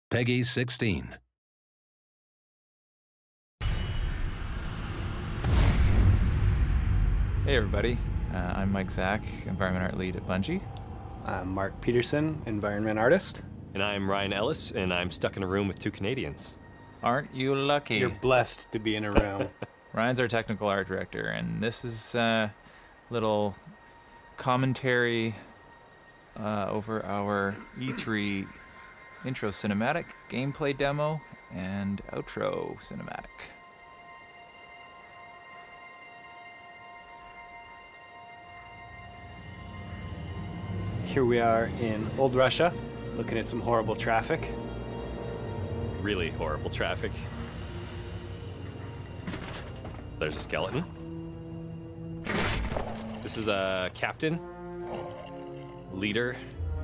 Peggy 16. Hey everybody, I'm Mike Zach, Environment Art Lead at Bungie. I'm Mark Peterson, Environment Artist. And I'm Ryan Ellis, and I'm stuck in a room with two Canadians. Aren't you lucky? You're blessed to be in a room. Ryan's our technical art director, and this is a little commentary over our E3 intro cinematic, gameplay demo, and outro cinematic. Here we are in Old Russia, looking at some horrible traffic. Really horrible traffic. There's a skeleton. This is a captain, leader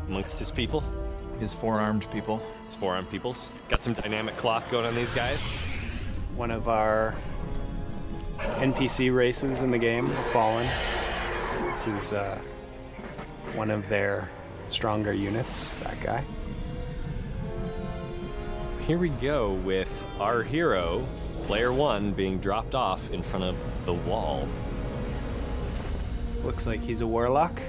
amongst his people. His four-armed people. His four-armed peoples. Got some dynamic cloth going on these guys. One of our NPC races in the game, Fallen. This is one of their stronger units, that guy. Here we go with our hero, player one, being dropped off in front of the wall. Looks like he's a warlock.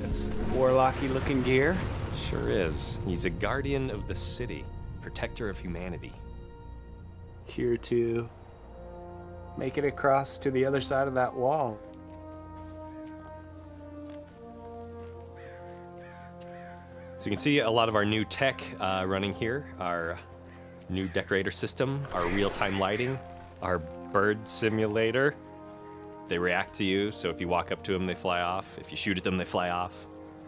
That's warlocky looking gear. Sure is. He's a guardian of the city, protector of humanity. Here to make it across to the other side of that wall. So you can see a lot of our new tech running here. Our new decorator system, our real-time lighting, our bird simulator. They react to you, so if you walk up to them, they fly off. If you shoot at them, they fly off.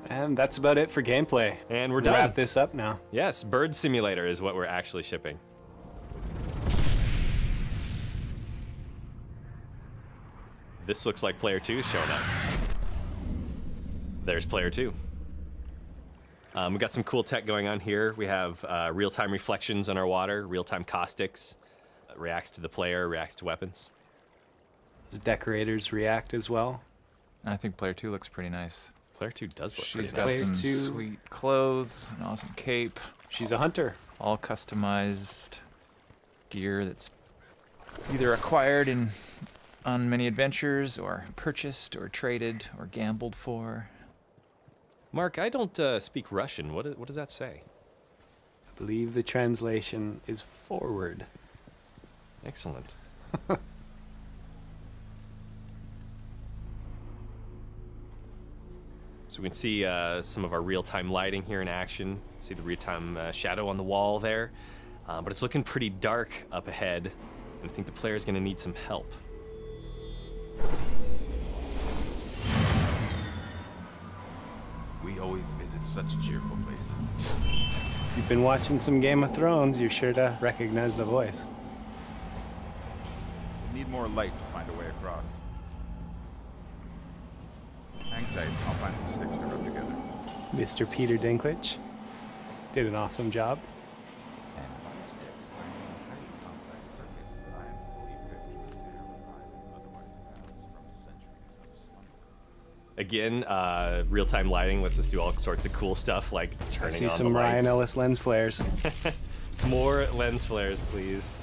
And that's about it for gameplay. And we're We'll done. wrap this up now. Yes, bird simulator is what we're actually shipping. This looks like player two showing up. There's player two. We've got some cool tech going on here. We have real-time reflections on our water, real-time caustics, reacts to the player, reacts to weapons. Does decorators react as well? And I think player two looks pretty nice. Player two does look She's pretty got nice. Player some two. sweet clothes, an awesome cape, She's a hunter. all customized gear that's either acquired on many adventures, or purchased, or traded, or gambled for. Mark, I don't speak Russian. What does that say? I believe the translation is forward. Excellent. So we can see some of our real-time lighting here in action. See the real-time shadow on the wall there. But it's looking pretty dark up ahead, and I think the player's going to need some help. We always visit such cheerful places. If you've been watching some Game of Thrones, you're sure to recognize the voice. We need more light to find a way across. Hang tight, I'll find some sticks to rub together. Mr. Peter Dinklage did an awesome job. And by sticks, I mean highly complex circuits that I am fully equipped to repair, revive, and otherwise balance from centuries of slumber. Again, real-time lighting lets us do all sorts of cool stuff, like turning on See the some lights. Ryan Ellis lens flares. More lens flares, please.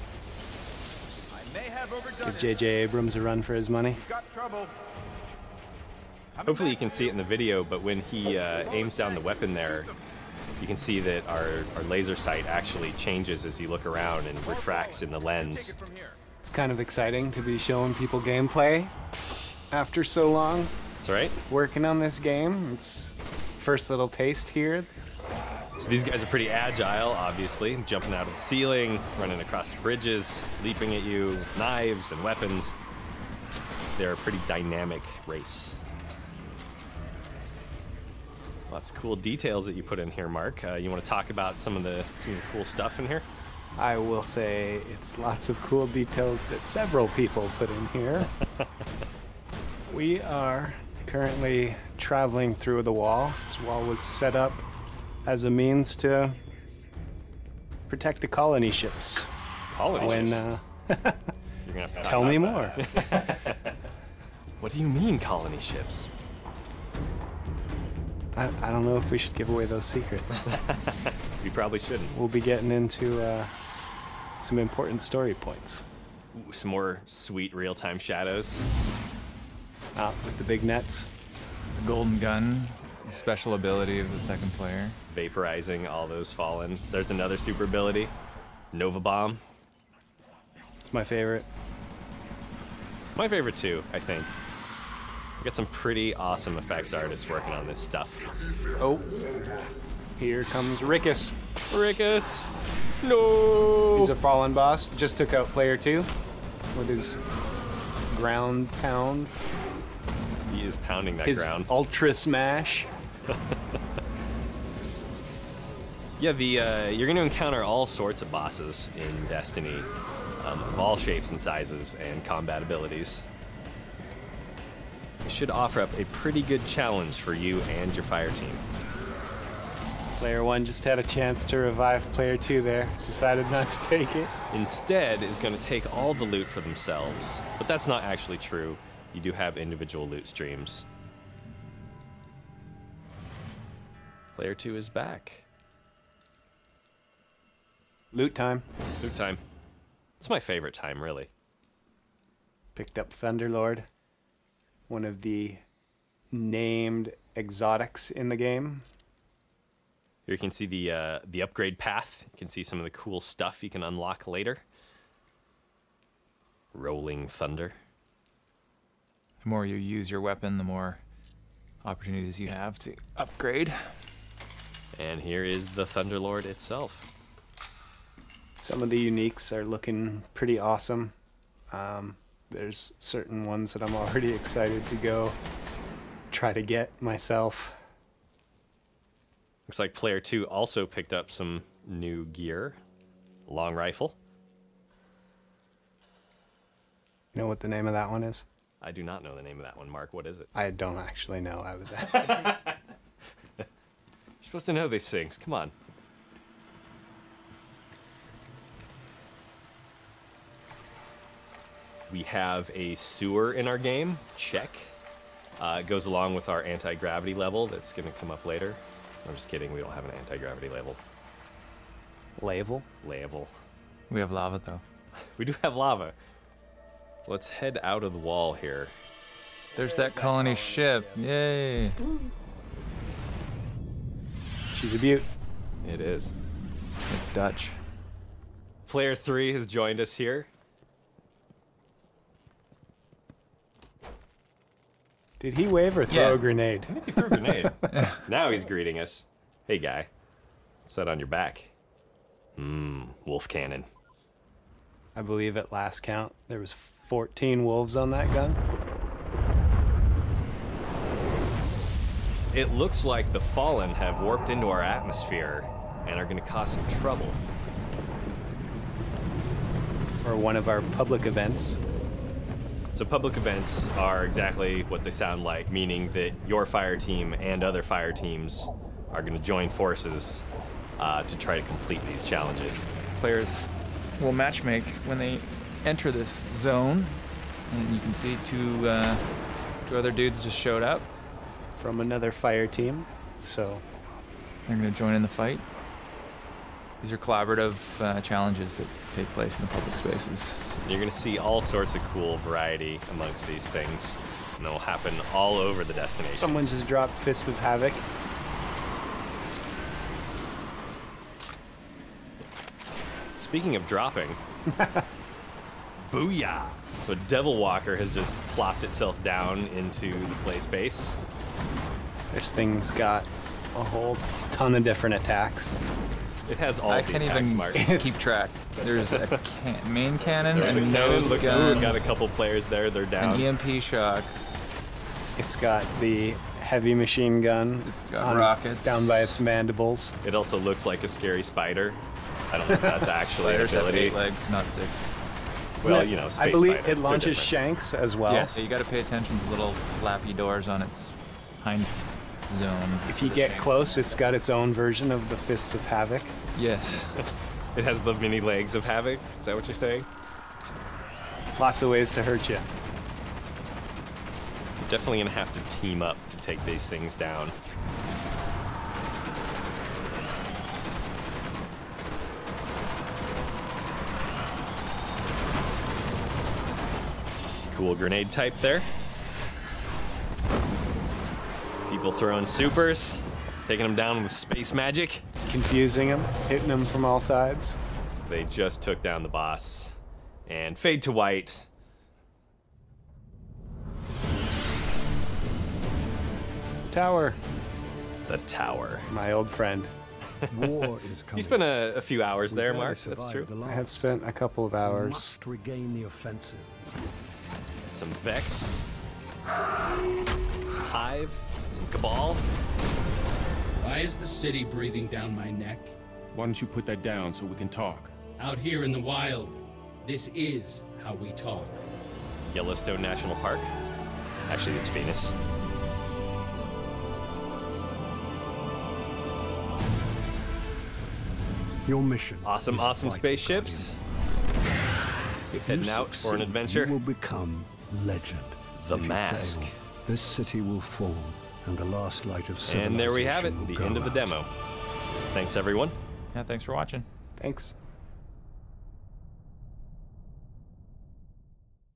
I may have overdone Give it. J.J. Abrams a run for his money. We've got trouble. Hopefully you can see it in the video, but when he aims down the weapon there, you can see that our laser sight actually changes as you look around and refracts in the Take lens. it from here. It's kind of exciting to be showing people gameplay after so long That's right. working on this game. It's first little taste here. So these guys are pretty agile, obviously, jumping out of the ceiling, running across bridges, leaping at you with knives and weapons. They're a pretty dynamic race. Lots of cool details that you put in here, Mark. You want to talk about some of the cool stuff in here? I will say it's lots of cool details that several people put in here. We are currently traveling through the wall. This wall was set up as a means to protect the colony ships. Colony When, ships. You're gonna have to talk tell me about more. that. What do you mean, colony ships? I don't know if we should give away those secrets. We probably shouldn't. We'll be getting into some important story points. Ooh, some more sweet real-time shadows. With the big nets. It's a golden gun, the special ability of the second player. Vaporizing all those fallen. There's another super ability. Nova Bomb. It's my favorite. My favorite too, I think. We got some pretty awesome effects artists working on this stuff. Oh, here comes Rickus. Rickus! No! He's a fallen boss. Just took out player 2 with his ground pound. He is pounding that His ground. ultra smash. Yeah, you're going to encounter all sorts of bosses in Destiny, of all shapes and sizes and combat abilities. It should offer up a pretty good challenge for you and your fire team. Player 1 just had a chance to revive player 2 there. Decided not to take it. Instead is going to take all the loot for themselves, but that's not actually true. You do have individual loot streams. Player 2 is back. Loot time. Loot time. It's my favorite time, really. Picked up Thunderlord. One of the named exotics in the game. Here you can see the upgrade path. You can see some of the cool stuff you can unlock later. Rolling Thunder. The more you use your weapon, the more opportunities you have to upgrade. And here is the Thunderlord itself. Some of the uniques are looking pretty awesome. There's certain ones that I'm already excited to go try to get myself. Looks like player 2 also picked up some new gear. Long rifle. You know what the name of that one is? I do not know the name of that one, Mark. What is it? I don't actually know. I was asking. You're supposed to know these things. Come on. We have a sewer in our game. Check. It goes along with our anti-gravity level that's going to come up later. I'm just kidding. We don't have an anti-gravity level. Label. Level. We have lava, though. We do have lava. Let's head out of the wall here. There's that colony ship. Yay. She's a beaut. It is. It's Dutch. Player 3 has joined us here. Did he wave or throw Yeah. a grenade? He threw a grenade. Now he's greeting us. Hey, guy. What's that on your back? Wolf cannon. I believe at last count there was 14 wolves on that gun. It looks like the Fallen have warped into our atmosphere and are going to cause some trouble. Or one of our public events. So public events are exactly what they sound like, meaning that your fire team and other fire teams are going to join forces to try to complete these challenges. Players will matchmake when they enter this zone, and you can see two other dudes just showed up. From another fire team, so They're going to join in the fight. These are collaborative challenges that take place in the public spaces. You're going to see all sorts of cool variety amongst these things, and they'll happen all over the destination. someone just dropped Fist of Havoc. Speaking of dropping, booyah! So Devil Walker has just plopped itself down into the play space. This thing's got a whole ton of different attacks. It has all I the can't attacks even marked. keep track. There's a main cannon, There's a a cannon. nose Looks gun, like we've got a couple players there. They're down. an EMP shock. It's got the heavy machine gun It's got rockets. down by its mandibles. It also looks like a scary spider. I don't think that's actually an Spiders have ability. 8 legs, not 6. Well, Isn't you know, I space believe spider. it They're launches different. shanks as well. Yes. You got to pay attention to the little flappy doors on its hind zone. If you get close, it's got its own version of the Fists of Havoc. Yes. It has the mini legs of Havoc. Is that what you're saying? Lots of ways to hurt you. Definitely gonna have to team up to take these things down. cool grenade type there. People throwing supers, taking them down with space magic. Confusing them, hitting them from all sides. They just took down the boss. And fade to white. Tower. The tower. My old friend. War is coming. You spent a few hours there, Mark. That's true. I have spent a couple of hours. Must regain the offensive. Some Vex. Some Hive. Some Cabal. Why is the city breathing down my neck? Why don't you put that down so we can talk? Out here in the wild, this is how we talk. Yellowstone National Park. Actually, it's Venus. Your mission. Awesome, is awesome vital, spaceships. If Heading you out for an succeed, adventure. You will become legend. The If you Mask. fail, this city will fall, and the last light of civilization And there we have it, will the go end of the out. demo. Thanks, everyone. Yeah, thanks for watching. Thanks.